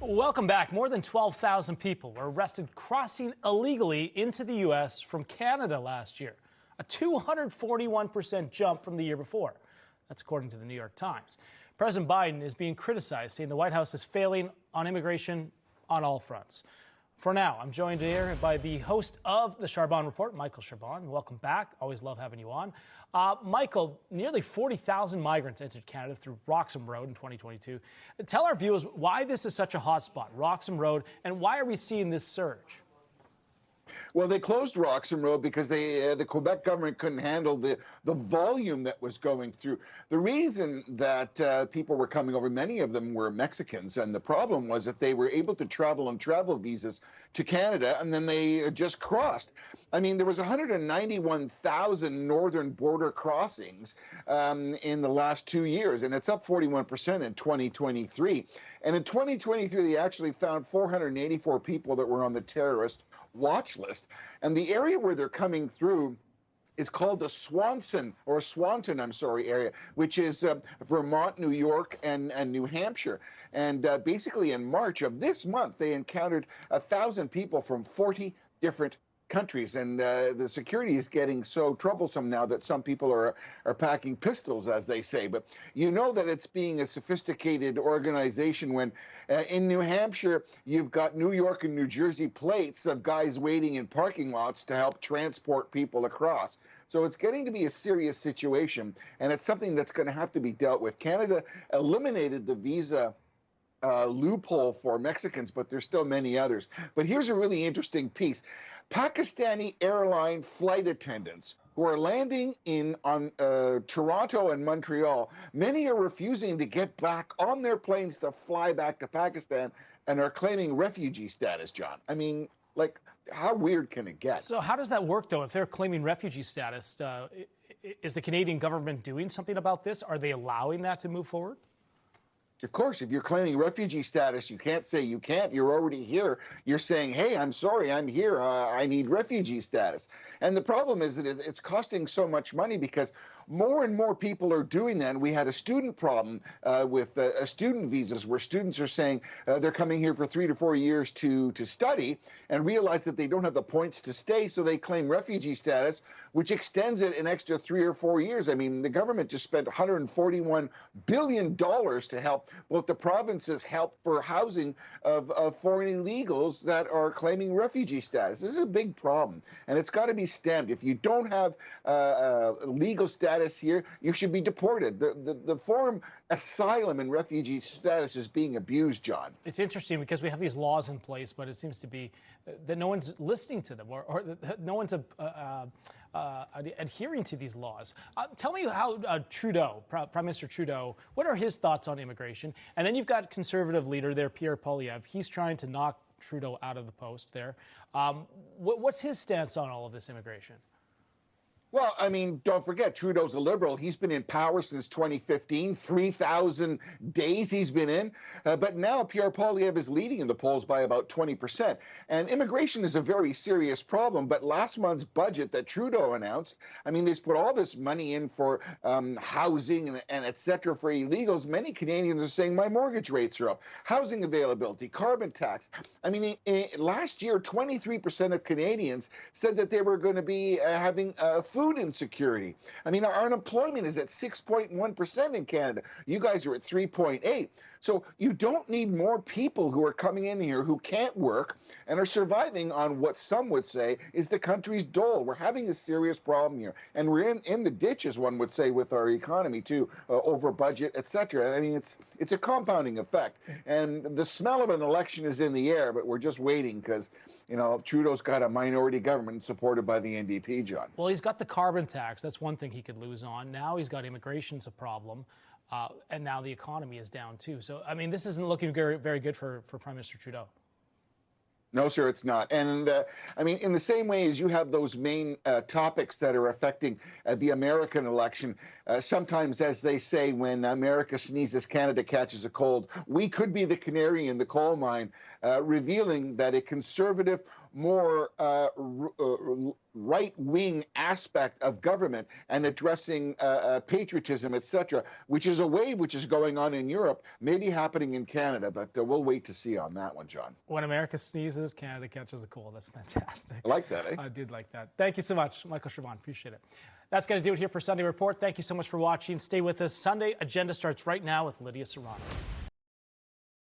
Welcome back. More than 12,000 people were arrested crossing illegally into the U.S. from Canada last year, a 241% jump from the year before. That's according to the New York Times. President Biden is being criticized, saying the White House is failing on immigration on all fronts. For now, I'm joined here by the host of the Charbonne Report, Michael Charbonne. Welcome back. Always love having you on. Michael, nearly 40,000 migrants entered Canada through Roxham Road in 2022. Tell our viewers why this is such a hot spot, Roxham Road, and why are we seeing this surge? Well, they closed Roxham Road because the Quebec government couldn't handle the volume that was going through. The reason that people were coming over, many of them were Mexicans, and the problem was that they were able to travel on travel visas to Canada, and then they just crossed. I mean, there was 191,000 northern border crossings in the last 2 years, and it's up 41% in 2023. And in 2023, they actually found 484 people that were on the terrorist watch list. And the area where they're coming through is called the Swanton area, which is Vermont, New York, and New Hampshire. And basically in March of this month, they encountered 1,000 people from 40 different countries, and the security is getting so troublesome now that some people are packing pistols, as they say. But you know that it's being a sophisticated organization when in New Hampshire you've got New York and New Jersey plates of guys waiting in parking lots to help transport people across. So it's getting to be a serious situation, and it's something that's going to have to be dealt with. Canada eliminated the visa loophole for Mexicans, but there's still many others. But here's a really interesting piece. Pakistani airline flight attendants who are landing on Toronto and Montreal, many are refusing to get back on their planes to fly back to Pakistan and are claiming refugee status, John. I mean, like, how weird can it get? So how does that work, though? If they're claiming refugee status, is the Canadian government doing something about this? Are they allowing that to move forward? Of course, if you're claiming refugee status, you can't say you can't. You're already here. You're saying, hey, I'm sorry, I'm here. I need refugee status. And the problem is that it's costing so much money because more and more people are doing that. And we had a student problem with student visas where students are saying they're coming here for 3 to 4 years to study and realize that they don't have the points to stay. So they claim refugee status, which extends it an extra 3 or 4 years. I mean, the government just spent $141 billion to help both the provinces help for housing of foreign illegals that are claiming refugee status. This is a big problem, and it's got to be stemmed. If you don't have legal status here, you should be deported. The form asylum and refugee status is being abused, John. It's interesting because we have these laws in place, but it seems to be that no one's listening to them or no one's adhering to these laws. Tell me how Trudeau, Prime Minister Trudeau, what are his thoughts on immigration? And then you've got Conservative leader there, Pierre Poilievre. He's trying to knock Trudeau out of the post there. What's his stance on all of this immigration? Well, I mean, don't forget, Trudeau's a Liberal. He's been in power since 2015, 3,000 days he's been in. But now Pierre Poilievre is leading in the polls by about 20%. And immigration is a very serious problem. But last month's budget that Trudeau announced, I mean, they've put all this money in for housing and et cetera for illegals. Many Canadians are saying my mortgage rates are up. Housing availability, carbon tax. I mean, last year, 23% of Canadians said that they were going to be having food insecurity. I mean, our unemployment is at 6.1% in Canada. You guys are at 3.8%. So you don't need more people who are coming in here who can't work and are surviving on what some would say is the country's dole. We're having a serious problem here. And we're in the ditch, as one would say, with our economy, too, over budget, et cetera. I mean, it's a compounding effect. And the smell of an election is in the air, but we're just waiting because, you know, Trudeau's got a minority government supported by the NDP, John. Well, he's got the carbon tax. That's one thing he could lose on. Now he's got immigration's a problem. And now the economy is down, too. So, I mean, this isn't looking very, very good for Prime Minister Trudeau. No, sir, it's not. And I mean, in the same way as you have those main topics that are affecting the American election, sometimes, as they say, when America sneezes, Canada catches a cold. We could be the canary in the coal mine, revealing that a conservative more right-wing aspect of government and addressing patriotism, etc., which is a wave which is going on in Europe, maybe happening in Canada, but we'll wait to see on that one, John. When America sneezes, Canada catches a cold. That's fantastic. I like that, eh? I did like that. Thank you so much, Michael Chabon. Appreciate it. That's going to do it here for Sunday Report. Thank you so much for watching. Stay with us. Sunday Agenda starts right now with Lydia Serrano.